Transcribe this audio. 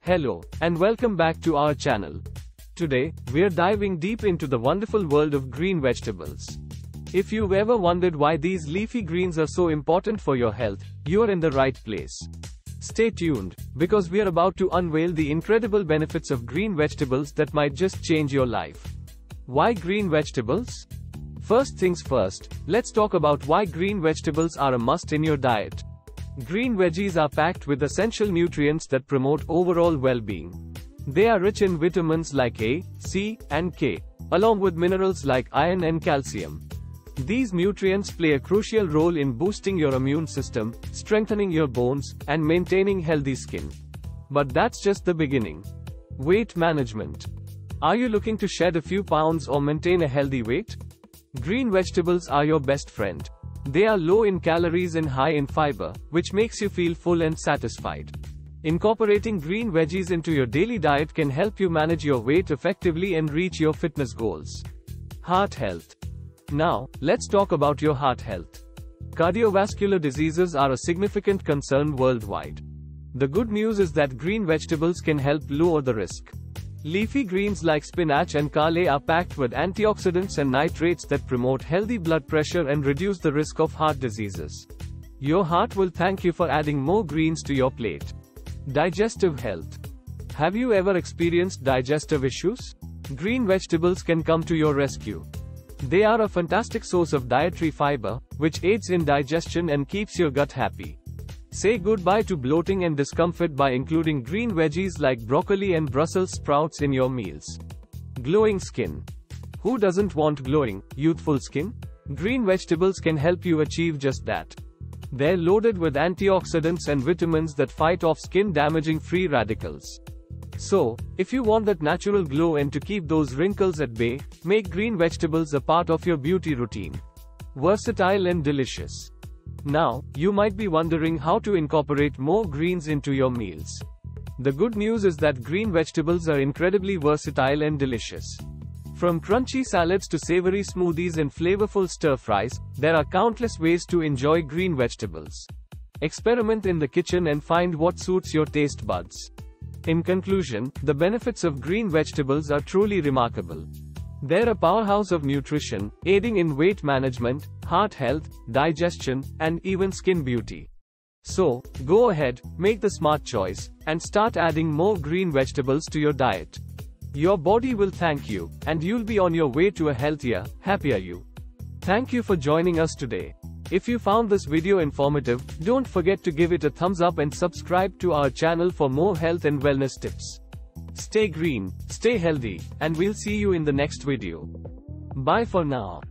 Hello, and welcome back to our channel. Today, we're diving deep into the wonderful world of green vegetables. If you've ever wondered why these leafy greens are so important for your health, you're in the right place. Stay tuned, because we're about to unveil the incredible benefits of green vegetables that might just change your life. Why green vegetables? First things first, let's talk about why green vegetables are a must in your diet. Green veggies are packed with essential nutrients that promote overall well-being. They are rich in vitamins like A, C, and K, along with minerals like iron and calcium. These nutrients play a crucial role in boosting your immune system, strengthening your bones, and maintaining healthy skin. But that's just the beginning. Weight management. Are you looking to shed a few pounds or maintain a healthy weight? Green vegetables are your best friend. They are low in calories and high in fiber, which makes you feel full and satisfied. Incorporating green veggies into your daily diet can help you manage your weight effectively and reach your fitness goals. Heart health. Now, let's talk about your heart health. Cardiovascular diseases are a significant concern worldwide. The good news is that green vegetables can help lower the risk. Leafy greens like spinach and kale are packed with antioxidants and nitrates that promote healthy blood pressure and reduce the risk of heart diseases. Your heart will thank you for adding more greens to your plate. Digestive health. Have you ever experienced digestive issues? Green vegetables can come to your rescue. They are a fantastic source of dietary fiber, which aids in digestion and keeps your gut happy. Say goodbye to bloating and discomfort by including green veggies like broccoli and Brussels sprouts in your meals. Glowing skin. Who doesn't want glowing, youthful skin? Green vegetables can help you achieve just that. They're loaded with antioxidants and vitamins that fight off skin-damaging free radicals. So, if you want that natural glow and to keep those wrinkles at bay, make green vegetables a part of your beauty routine. Versatile and delicious. Now, you might be wondering how to incorporate more greens into your meals. The good news is that green vegetables are incredibly versatile and delicious. From crunchy salads to savory smoothies and flavorful stir-fries, there are countless ways to enjoy green vegetables. Experiment in the kitchen and find what suits your taste buds. In conclusion, the benefits of green vegetables are truly remarkable. They're a powerhouse of nutrition, aiding in weight management, heart health, digestion, and even skin beauty. So, go ahead, make the smart choice, and start adding more green vegetables to your diet. Your body will thank you, and you'll be on your way to a healthier, happier you. Thank you for joining us today. If you found this video informative, don't forget to give it a thumbs up and subscribe to our channel for more health and wellness tips. Stay green, stay healthy, and we'll see you in the next video. Bye for now.